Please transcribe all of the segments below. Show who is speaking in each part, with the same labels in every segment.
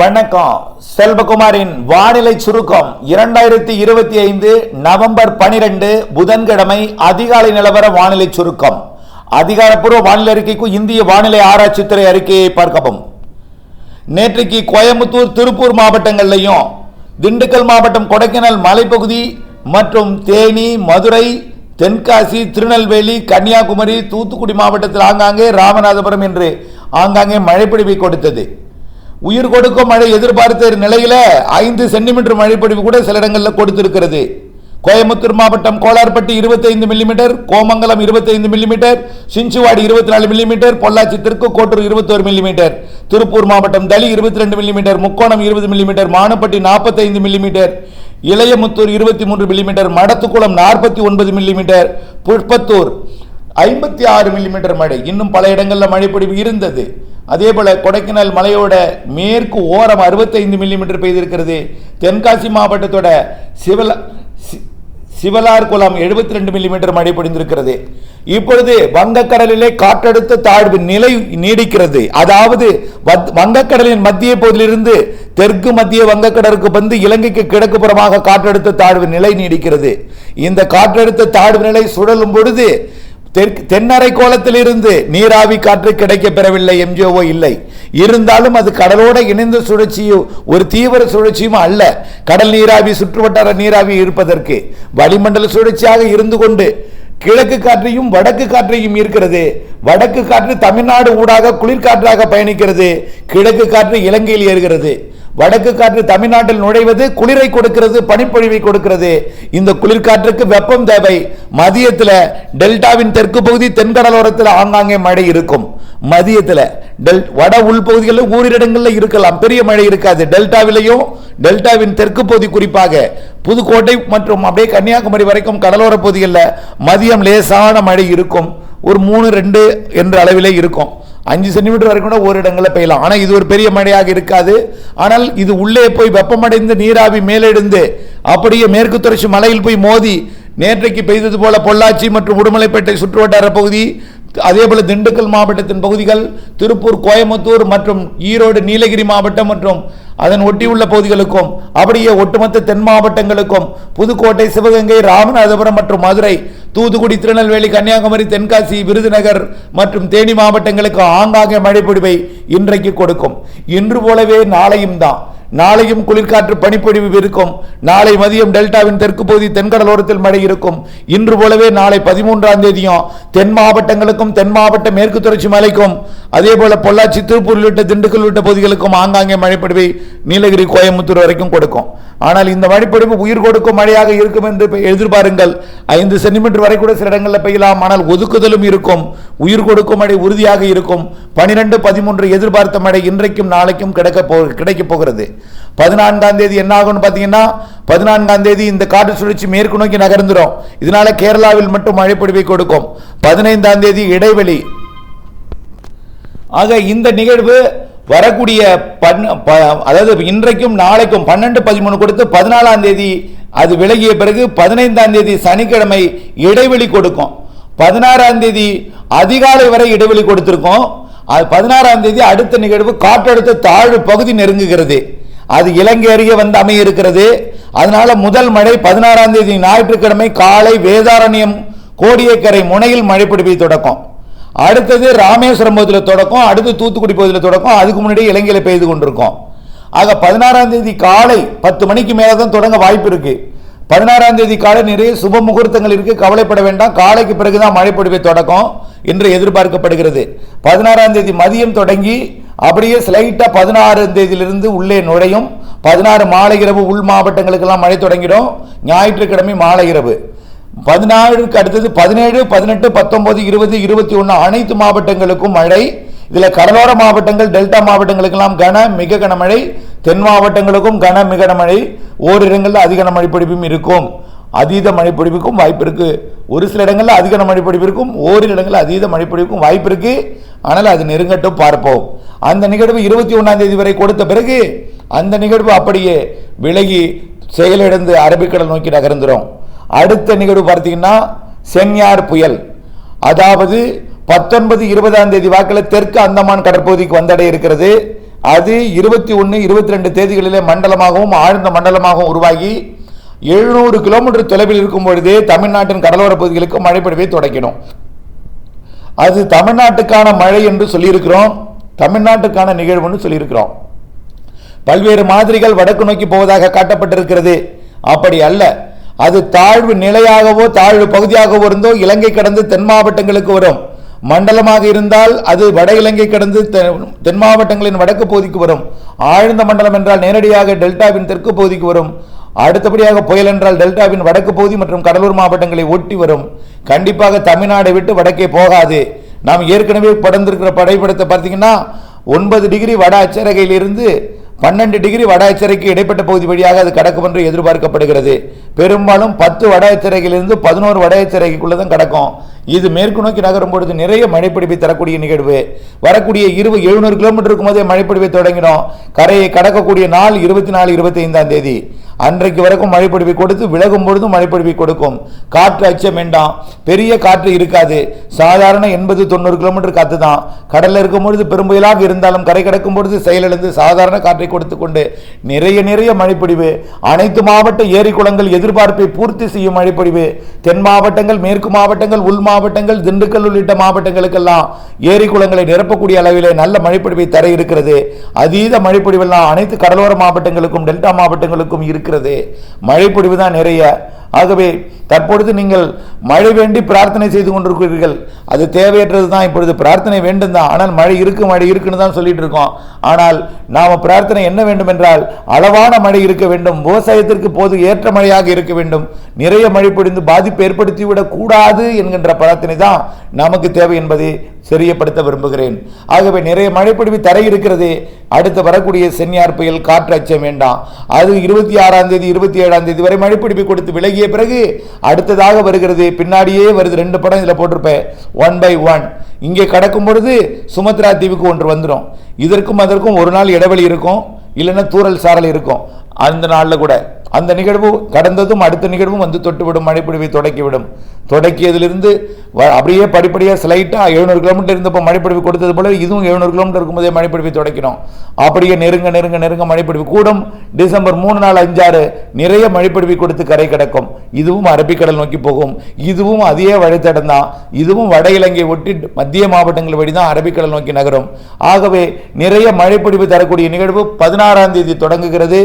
Speaker 1: வணக்கம். செல்வகுமாரின் வானிலை சுருக்கம் 2025 நவம்பர் 12 புதன்கிழமை அதிகாலை நிலவர வானிலை சுருக்கம். அதிகாரப்பூர்வ வானிலை அறிக்கைக்கு இந்திய வானிலை ஆராய்ச்சித்துறை அறிக்கையை பார்க்கவும். நேற்றைக்கு கோயம்புத்தூர், திருப்பூர் மாவட்டங்கள்லையும், திண்டுக்கல் மாவட்டம், கொடைக்கானல் மலைப்பகுதி மற்றும் தேனி, மதுரை, தென்காசி, திருநெல்வேலி, கன்னியாகுமரி, தூத்துக்குடி மாவட்டத்தில் ஆங்காங்கே, ராமநாதபுரம் என்று ஆங்காங்கே மழைப்பொழிவை கொடுத்தது. உயிர் கொடுக்கும் மழை எதிர்பார்த்த நிலையில 5 சென்டிமீட்டர் மழைப்பொழிவு கூட சில இடங்களில் கொடுத்திருக்கிறது. கோயம்புத்தூர் மாவட்டம் Kolarpatti 25 millimetre, Komangalam 25 millimetre, Sinjuvadi 24 millimetre, Pollachi தெற்கு கோட்டூர் 21 மில்லிமீட்டர், திருப்பூர் மாவட்டம் Thali 22 millimetre, Mukkonam 20 millimetre, Manappatti 45 millimetre, Ilayamuthur 23 millimetre, Madathukulam 49 millimetre, Pushpathur 56 millimetre மழை. இன்னும் பல இடங்களில் மழைப்பொழிவு இருந்தது. அதே போல கொடைக்கானல் மலையோட மேற்கு ஓரம் 65 மில்லிமீட்டர் பெய்திருக்கிறது. தென்காசி மாவட்டத்தோட சிவலார்குளம் 72 மில்லிமீட்டர் மழை பொழிந்திருக்கிறது. இப்பொழுது வங்கக்கடலிலே காற்றழுத்த தாழ்வு நிலை நீடிக்கிறது. அதாவது வங்கக்கடலின் மத்திய பகுதியிலிருந்து தெற்கு மத்திய வங்கக்கடலுக்கு வந்து இலங்கைக்கு கிழக்கு புறமாக காற்றழுத்த தாழ்வு நிலை நீடிக்கிறது. இந்த காற்றழுத்த தாழ்வு நிலை சுழலும் பொழுது தென்னரை கோலத்தில் இருந்து நீராவி காற்று கிடைக்க பெறவில்லை, எம்ஜிஓ இல்லை. இருந்தாலும் அது கடலோட இணைந்த சுழற்சியும் ஒரு தீவிர சுழற்சியும் அல்ல. கடல் நீராவி சுற்றுவட்டார நீராவி இருப்பதற்கு வளிமண்டல சுழற்சியாக இருந்து கொண்டு கிழக்கு காற்றையும் வடக்கு காற்றையும் இருக்கிறது. வடக்கு காற்று தமிழ்நாடு ஊடாக குளிர்காற்றாக பயணிக்கிறது. கிழக்கு காற்று இலங்கையில் ஏறுகிறது. வடக்கு காற்று தமிழ்நாட்டில் நுழைவது குளிரை கொடுக்கிறது, பனிப்பொழிவை கொடுக்கிறது. இந்த குளிர்காற்றுக்கு வெப்பம் தேவை. மதியத்தில் டெல்டாவின் தெற்கு பகுதி, தென்கடலோரத்தில் ஆங்காங்கே மழை இருக்கும். மதியத்தில் வட உள்பகுதிகளில் ஓரிடங்களில் இருக்கலாம், பெரிய மழை இருக்காது. டெல்டாவிலையும் டெல்டாவின் தெற்கு பகுதி, குறிப்பாக புதுக்கோட்டை மற்றும் அப்படியே கன்னியாகுமரி வரைக்கும் கடலோர பகுதிகளில் மதியம் லேசான மழை இருக்கும். ஒரு 3-2 என்ற அளவிலே இருக்கும். 5 சென்டிமீட்டர் வரைக்கும் கூட ஒரு இடங்களில் பெய்யலாம். ஆனால் இது ஒரு பெரிய மழையாக இருக்காது. ஆனால் இது உள்ளே போய் வெப்பமடைந்து நீராவி மேலெழுந்து அப்படியே மேற்கு தொடர்ச்சி மலையில் போய் மோதி நேற்றைக்கு பெய்தது போல பொள்ளாச்சி மற்றும் உடுமலைப்பேட்டை சுற்றுவட்டார பகுதி, அதே போல திண்டுக்கல் மாவட்டத்தின் பகுதிகள், திருப்பூர், கோயம்புத்தூர் மற்றும் ஈரோடு, நீலகிரி மாவட்டம் மற்றும் அதன் ஒட்டியுள்ள பகுதிகளுக்கும், அப்படியே ஒட்டுமொத்த தென் மாவட்டங்களுக்கும், புதுக்கோட்டை, சிவகங்கை, ராமநாதபுரம் மற்றும் மதுரை, தூத்துக்குடி, திருநெல்வேலி, கன்னியாகுமரி, தென்காசி, விருதுநகர் மற்றும் தேனி மாவட்டங்களுக்கு ஆங்காங்கே மழைப்பொழிவை இன்றைக்கு கொடுக்கும். இன்று போலவே நாளையும் தான். நாளையும் குளிர்காற்று பனிப்பொழிவு இருக்கும். நாளை மதியம் டெல்டாவின் தெற்கு பகுதி, தென்கடலோரத்தில் மழை இருக்கும். இன்று போலவே நாளை 13ஆம் தேதியும் தென் மாவட்டங்களுக்கும், தென் மாவட்ட மேற்கு தொடர்ச்சி மலைக்கும், அதே போல பொள்ளாச்சி, திருப்பூர் உள்ளிட்ட திண்டுக்கல் உள்ளிட்ட பகுதிகளுக்கும் ஆங்காங்கே மழைப்பொழிவை நீலகிரி, கோயம்புத்தூர் வரைக்கும் கொடுக்கும். ஆனால் இந்த மழைப்பொழிவு உயிர் கொடுக்கும் மழையாக இருக்கும் என்று எதிர்பாருங்கள். 5 சென்டிமீட்டர் வரை கூட சில இடங்களில் பெய்யலாம். ஆனால் ஒதுக்குதலும் இருக்கும். உயிர் கொடுக்கும் மழை உறுதியாக இருக்கும். 12, 13 எதிர்பார்த்த மழை இன்றைக்கும் நாளைக்கும் கிடைக்க போகிறது. 14ஆம் தேதி என்ன ஆகும் பார்த்தீங்கன்னா, 14ஆம் தேதி இந்த காற்று சுழற்சி மேற்கு நோக்கி நகர்ந்துடும். இதனால கேரளாவில் மட்டும் மழைப்பொழிவை கொடுக்கும். 15ஆம் தேதி இடைவெளி. ஆக இந்த நிகழ்வு வரக்கூடிய அதாவது இன்றைக்கும் நாளைக்கும் 12, 13 கொடுத்து 14ஆம் தேதி அது விலகிய பிறகு 15ஆம் தேதி சனிக்கிழமை இடைவெளி கொடுக்கும். 16ஆம் தேதி அதிகாலை வரை இடைவெளி கொடுத்திருக்கோம். 16ஆம் தேதி அடுத்த நிகழ்வு காற்றழுத்த தாழ்வு பகுதி நெருங்குகிறது. அது இலங்கை அருகே வந்து அமைய இருக்கிறது. அதனால முதல் மழை 16ஆம் தேதி ஞாயிற்றுக்கிழமை காலை வேதாரண்யம், கோடியக்கரை முனையில் மழைப்பொழிவை தொடக்கம். அடுத்தது ராமேஸ்வரம் பகுதியில் தொடக்கம். அடுத்து தூத்துக்குடி பகுதியில் தொடக்கம். அதுக்கு முன்னாடி இலங்கையில் பெய்து கொண்டிருக்கும். ஆக 16ஆம் தேதி காலை 10 மணிக்கு மேலே தான் தொடங்க வாய்ப்பு இருக்கு. 16ஆம் தேதி காலை நிறைய சுப முகூர்த்தங்கள் இருக்கு, கவலைப்பட வேண்டாம். காலைக்கு பிறகுதான் மழைப்பொழிவை தொடக்கம் என்று எதிர்பார்க்கப்படுகிறது. 16ஆம் தேதி மதியம் தொடங்கி அப்படியே ஸ்லைட்டா 16ஆம் தேதியிலிருந்து உள்ளே நுழையும். 16 மாலை இரவு உள் மாவட்டங்களுக்கெல்லாம் மழை தொடங்கிடும். ஞாயிற்றுக்கிழமை மாலை இரவு. 14க்கு அடுத்தது 17, 18, 19, 20, 21 அனைத்து மாவட்டங்களுக்கும் மழை. இதில் கடலோர மாவட்டங்கள், டெல்டா மாவட்டங்களுக்கெல்லாம் கன மிக கனமழை. தென் மாவட்டங்களுக்கும் கன மிக கனமழை. ஓரிடங்களில் அதிக மழைப்பொழிவும் இருக்கும். அதீத மழைப்பொழிவுக்கும் வாய்ப்பு இருக்கு. ஒரு சில இடங்களில் அதிக மழைப்பொழிவு இருக்கும், ஓரிரு இடங்களில் அதீத மழைப்பொழிவுக்கும் வாய்ப்பு இருக்கு. ஆனால் அது நெருங்கட்டும், பார்ப்போம். அந்த நிகழ்வு 21ஆம் தேதி வரை கொடுத்த பிறகு அந்த நிகழ்வு அப்படியே விலகி செயலிழந்து அரபிக்கடல் நோக்கி நகர்ந்துடும். அடுத்த நிகழ்வு பார்த்தீங்கன்னா சென்யார் புயல். அதாவது 19, 20ஆம் தேதி வாக்கில் தெற்கு அந்தமான் கடற்பகுதிக்கு வந்தடைய இருக்கிறது. அது 21, 22 தேதிகளிலே மண்டலமாகவும் ஆழ்ந்த மண்டலமாகவும் உருவாகி 700 கிலோமீட்டர் தொலைவில் இருக்கும் பொழுதே தமிழ்நாட்டின் கடலோர பகுதிகளுக்கு மழை பொழிவை தொடக்கணும். அது தமிழ்நாட்டுக்கான மழை என்று சொல்லியிருக்கிறோம், தமிழ்நாட்டுக்கான நிகழ்வுன்னு சொல்லியிருக்கிறோம். பல்வேறு மாதிரிகள் வடக்கு நோக்கி போவதாக காட்டப்பட்டிருக்கிறது. அப்படி அல்ல, அது தாழ்வு நிலையாகவோ தாழ்வு பகுதியாகவோ இருந்தோ இலங்கை கடந்து தென் மாவட்டங்களுக்கு வரும். மண்டலமாக இருந்தால் அது வட இலங்கை கடந்து தென் மாவட்டங்களின் வடக்கு பகுதிக்கு வரும். ஆழ்ந்த மண்டலம் என்றால் நேரடியாக டெல்டாவின் தெற்கு பகுதிக்கு வரும். அடுத்தபடியாக புயல் என்றால் டெல்டாவின் வடக்கு பகுதி மற்றும் கடலூர் மாவட்டங்களை ஒட்டி வரும். கண்டிப்பாக தமிழ்நாடை விட்டு வடக்கே போகாது. நாம் ஏற்கனவே படர்ந்திருக்கிற படைப்படத்தை பார்த்தீங்கன்னா 9 டிகிரி வட அச்சரகையிலிருந்து 12 டிகிரி வட அச்சரைக்கு இடைப்பட்ட பகுதி வழியாக அது கடக்கும் என்று எதிர்பார்க்கப்படுகிறது. பெரும்பாலும் 10 வட அச்சரையிலிருந்து 11 வட அச்சரைக்குள்ளதான் கடக்கும். இது மேற்கு நோக்கி நகரும் பொழுது நிறைய மழைப்பிடிப்பை தரக்கூடிய நிகழ்வு. வரக்கூடிய 700 கிலோமீட்டருக்கு போதே மழைப்பிடிப்பை தொடங்கினோம். கரையை கடக்கக்கூடிய நாள் 24, 25ஆம் தேதி அன்றைக்கு வரைக்கும் மழைப்பிடிப்பை கொடுத்து விலகும் பொழுதும் மழைப்பிடிப்பை கொடுக்கும். காற்று அச்சம் வேண்டாம், பெரிய காற்று இருக்காது. சாதாரண 80-90 கிலோமீட்டர் காற்று தான். கடலில் இருக்கும் பொழுது பெரும்புயலாக இருந்தாலும் கரை கடக்கும் பொழுது செயலிழந்து சாதாரண காற்றை கொடுத்து கொண்டு நிறைய மழைப்பிடிவு. அனைத்து மாவட்ட ஏரி குளங்கள் எதிர்பார்ப்பை பூர்த்தி செய்யும் மழைப்பிடிவு. தென் மாவட்டங்கள், மேற்கு மாவட்டங்கள், உள் மாவட்டங்கள், திண்டுக்கல் உள்ளிட்ட மாவட்டங்களுக்கெல்லாம் ஏரி குளங்களை நிரப்பக்கூடிய அளவிலே நல்ல மழைப்பிடிவை தர இருக்கிறது. அதீத மழைப்பிடிவெல்லாம் அனைத்து கடலோர மாவட்டங்களுக்கும் டெல்டா மாவட்டங்களுக்கும் இருக்கிறது. மழைப்பிடிவு தான் நிறைய. ஆகவே தற்பொழுது நீங்கள் மழை வேண்டி பிரார்த்தனை செய்து கொண்டிருக்கிறீர்கள். அது தேவையற்றது தான். இப்பொழுது பிரார்த்தனை வேண்டும் தான், ஆனால் மழை இருக்குன்னு தான் சொல்லிட்டு இருக்கோம். ஆனால் நாம பிரார்த்தனை என்ன வேண்டும் என்றால் அளவான மழை இருக்க வேண்டும், விவசாயத்திற்கு போது ஏற்ற மழையாக இருக்க வேண்டும், நிறைய மழை பொழிந்து பாதிப்பு ஏற்படுத்திவிடக் கூடாது என்கின்ற பிரார்த்தனை தான் நமக்கு தேவை என்பதை தெரியப்படுத்த விரும்புகிறேன். ஆகவே நிறைய மழைப்பொழிவு தர இருக்கிறது. அடுத்து வரக்கூடிய சென்னியார் புயல் காற்று அச்சம் வேண்டாம். அது 26ஆம் தேதி 27ஆம் தேதி வரை மழைப்பொழிவு கொடுத்து விலகிய பிறகு அடுத்ததாக வருகிறது. பின்னாடியே வருது. 2 படம் இதில் போட்டிருப்பேன். 1 by 1 இங்கே கடக்கும் பொழுது சுமத்ரா தீவுக்கு ஒன்று வந்துடும். இதற்கும் அதற்கும் ஒரு நாள் இடைவெளி இருக்கும், இல்லைன்னா தூரல் சாரல் இருக்கும். அந்த நாளில் கூட அந்த நிகழ்வு கடந்ததும் அடுத்த நிகழ்வும் வந்து தொட்டுவிடும், மழைப்பொழிவை தொடக்கிவிடும். தொடக்கியதிலிருந்து அப்படியே படிப்படியாக ஸ்லைட்டாக 700 கிலோமீட்டர் இருந்தப்போ மழைப்பொழிவு கொடுத்தது போல இதுவும் 700 கிலோமீட்டர் இருக்கும்போதே மழைப்பொழிவை தொடக்கணும். அப்படியே நெருங்க மழைப்பொழிவு கூடும். டிசம்பர் 3, 4, 5, 6 நிறைய மழைப்பொழிவை கொடுத்து கரை கடக்கும். இதுவும் அரபிக்கடல் நோக்கி போகும். இதுவும் அதே வழித்தடம் தான். இதுவும் வட இலங்கை ஒட்டி மத்திய மாவட்டங்கள் வழிதான் அரபிக்கடல் நோக்கி நகரும். ஆகவே நிறைய மழைப்பொழிவு தரக்கூடிய நிகழ்வு 16ஆம் தேதி தொடங்குகிறது.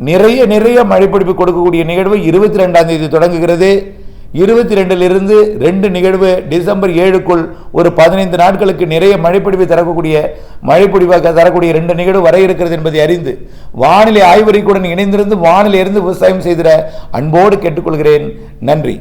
Speaker 1: நிறைய மழைப்பிடிப்பு கொடுக்கக்கூடிய நிகழ்வு 22ஆம் தேதி தொடங்குகிறது. 22லிருந்து 2 நிகழ்வு டிசம்பர் 7க்குள் ஒரு 15 நாட்களுக்கு நிறைய மழைப்பிடிப்பு மழைப்பிடிப்பாக தரக்கூடிய 2 நிகழ்வு வர இருக்கிறது என்பதை அறிந்து வானிலை ஆய்வறிக்கையுடன் இணைந்திருந்து வானிலை இருந்து விவசாயம் செய்திட அன்போடு கேட்டுக்கொள்கிறேன். நன்றி.